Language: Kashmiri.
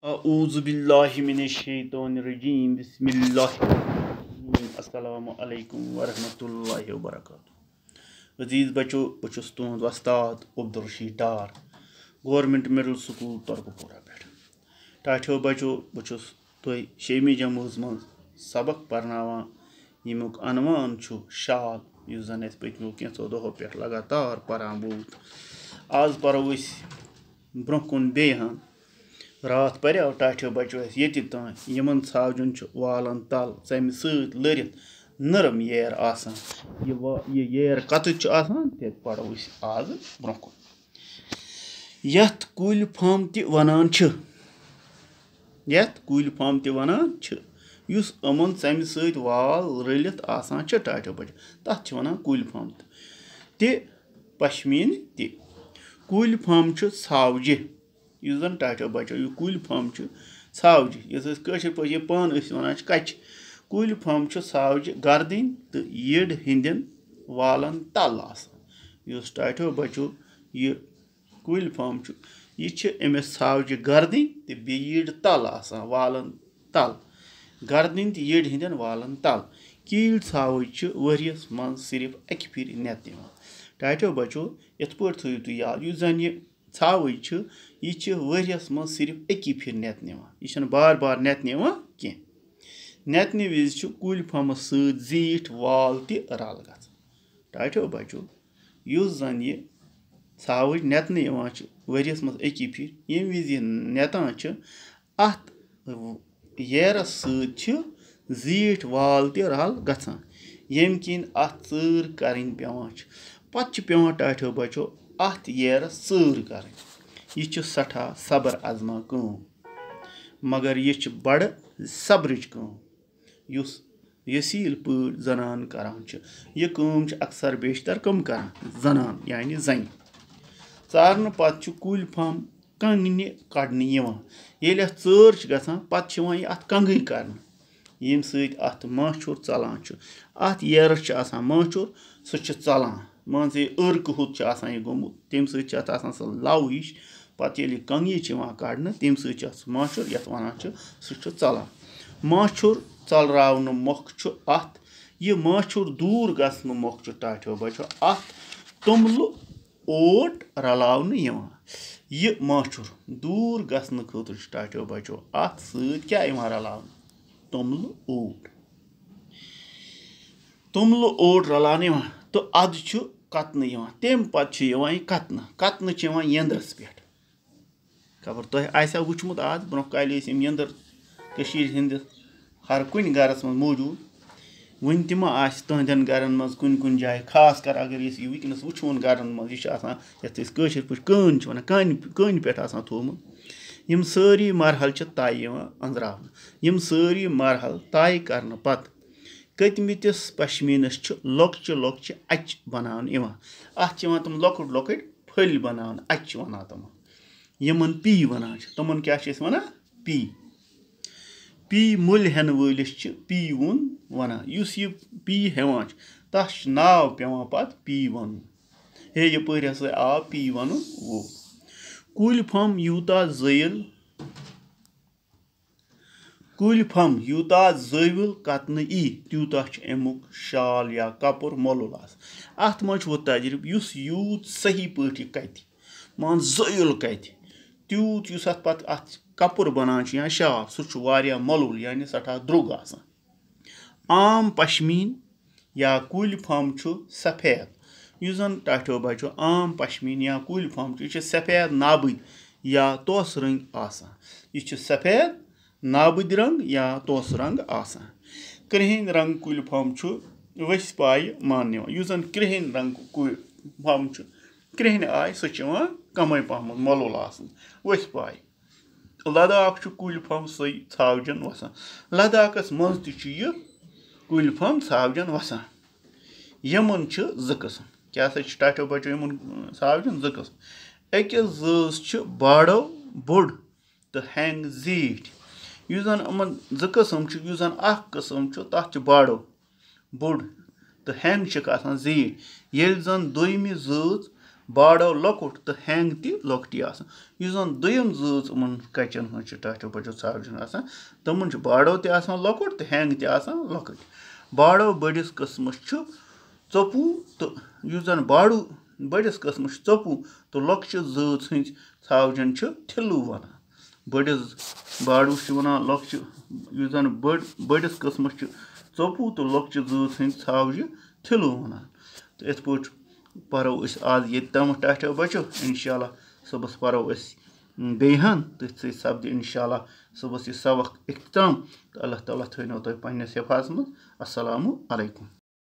अऊज़ु बिल्लाहि मिनश्शैतानिर्रजीम बिस्मिल्लाहिर्रहमानिर्रहीम अस्सलामु अलैकुम वरहमतुल्लाहि वबरकातुहू। अजीज़ बच्चों, बह छुस तुहद वस्ताद अब्दुलरशीद डार गवर्नमेंट मिडल स्कूल तरकपुरा पे। टाठियो बच्चों, बह छुस तुह 6वीं जमात मज सबक परनावान यमुक अनवान छु शाल, युस जन अस पत्मियों कैंचो दहो पे लगातार परान बूत। आज परो अस ब्रोह कुन बेहन। रात पर्याव टाठियो बच्चों अस ये तान यमन छावजन वालन तल षमि सत लरित नरम येर आसान। ये येर कतच आसान ते पढ़ो अस आज ब्रोह कुन। यथ कुल फम ति वनान छ, यथ कुल फम ति वनान छ, युस अमन षमि सत वाल रलित आसान छ टाठियो बच्चों, तथ छ वनान कुल फम ते पश्मीन ते। कुल फम छ छावजे, युस जन टाठियो बच्चों यह कुल फम छ छावजे, यस कशर पे यह पान वनान कच। कुल फम छ छावजे गर्दन तो यड़ हिंदन वालन तल आसान। युस टाठियो बच्चों यह कुल फम छ, यह छ अमिस छावजे गर्दन तो बे यड़ तल आसान, वालन तल, गर्दन तो यड़ हिंदन वालन तल। कील छावज छ वरियस मन सिर्फ अकि फिर नेत दिवान। टाठियो बच्चों यथ पट थयु तुह याद, युस जन यह छावज छ यह छ वरियस मन सिर्फ अकि फिर नेत निवान, यह बार बार नेत निवान कह। नेतने विज छ कुल फमस सत जीठ वाल ति रल गछान। टाठियो बच्चों युस जन यह छावज नेतने यवान छ वरियस मज अकि फिर, यम विज यह नेतान छ अत येरस सत छ जीठ वाल ति रल गछान, यम किन अत चर करन पेवान छ। पत छ पेवान टाठियो बच्चों अत येरस चर करन। यह छ सठा सबर आजमा काम, मगर यह छ बड़ सब्रच काम युस यसील पट जनान करान छ। यह काम छ अक्सर बेशतर कम करान, जनान यानी जन। चारन पत छ कुल फम कंगने कड़न यवान। येल अथ चर छ गछान पत छ यवान अथ कंगै करन, यम सत अथ माछुर चलान छ। अथ येरस छ आसान माछुर, सह छ चलान, मान जे अर्क हुत छ आसान यह गोमुत, तम सत छ अथ आसान सह लव हिश। पत येल कंगी छ यवान कड़न तम सत छ माछुर यथ वनान छ सह छ चलान। माछुर चलरावन मोख छ अथ, यह माछुर दूर गसन मोख छ टाठियो बच्चों अथ तुमल ओट रलावन यवान। यह माछुर दूर गसन खतर छ टाठियो बच्चों अथ सत क्या यवान रलावन, तुमल ओट। तुमल ओट रलान यवान तो अद छ कतन यवान, तम पत छ यवान यह कतन, कतन छ यवान यंदरस पे। खबर तुह आसा वुचमुत आज ब्रोह काल यम यंदर कशीर हिंदिस हर कुन गरस मज मौजूद। वन तम तुहदन गरन मज कुन कुन जाए, खास कर अगर यह वनस वुचोन गरन मज यह यथ कशर पे कान वन कान पे थोमुत। यम सारी मरहल छ तय अंजरावन। यम सारी मरहल तय करने पत कतमितिस पश्मीनस छ लॉक्चे लॉक्चे अच बनान यवान। अथ यवान तम लॉकट लॉकट फल बनान, अच वनान तम, यमन पी वनान छ। तमन क्या छ वनान पी। पी मुल हेन वलिस छ पी वुन वनान। युस यह पी हेवान तस छ नाव पेवान पत पी वन। हे यपर हसा आव पी वन वो। कुल फम यूता जयल, कुल फम यूता जविल कतन ई त्यूता छ अमुक शाल या कपुर मोलुल आस। अथ मज वो तजुर्ब युस यूत सही पट कत मान जयल कत त्यूत युस अथ पत अथ कपुर बनान छ या शाल सह छ वारिया मोलुल यानी सठा द्रुग आसान। आम पश्मीन या कुल फम छ सफेद। युस जन टाठियो बच्चों आम पश्मीन या कुल फम छ सफेद नाबद या तोस रंग आसान। यह छ सफेद नाबद रंग या तोस रंग आसान। कृहन रंग कुल फम छ वस पाय मान। युस जन कृहन रंग कुल फम छ, कृहन आय सह छ कम पहम मोलुल आसान वस पाय। लद्दाख छ कुल फम सही छावजन वसान। लद्दाखस मज त यह कुल फम छावजन वसान। यमन छ ज किस्म, क्या टाठियो बच्चों यमन छावजन ज किस्म। अकिस जस छ बाड़ो बोड़ तो हेंग जीठ। युस जन अमन ज किस्म छ, युस जन अख किस्म छ तथ छ बाड़ो बोड़ तो हेंग छ आसान जीठ। येल जन दोयमि जत बाड़ो लकुट तो हैंग ती लकटी आसान यु जन दोयम जूज उमन कचन हज टाठो बचो सावजन आसान तमन बाड़ो ते आसान लकुट तो हैंग ते आसान लकट बाड़ो बड़िस किस्मस चोपू तो यु जन बाड़ू बड़िस किस्मस चोपू तो लक्ष्य जूज हज सावजन थिलू वन बड़िस बाड़ू वन लक्ष्य यु जन बड़िस किस्मस चोपू तो लक्ष्य जूज हज सावज थिलू वन तो इत पे परो आज ये तम टाठो बचो इंशाल्लाह सुबह परो बेहन तथ सपद इंशाल्लाह सुबह यह सबक इख्तिताम तो अल्लाह ताला थो तुम पन्नस हिफाजत मज अस्सलामु अलैकुम।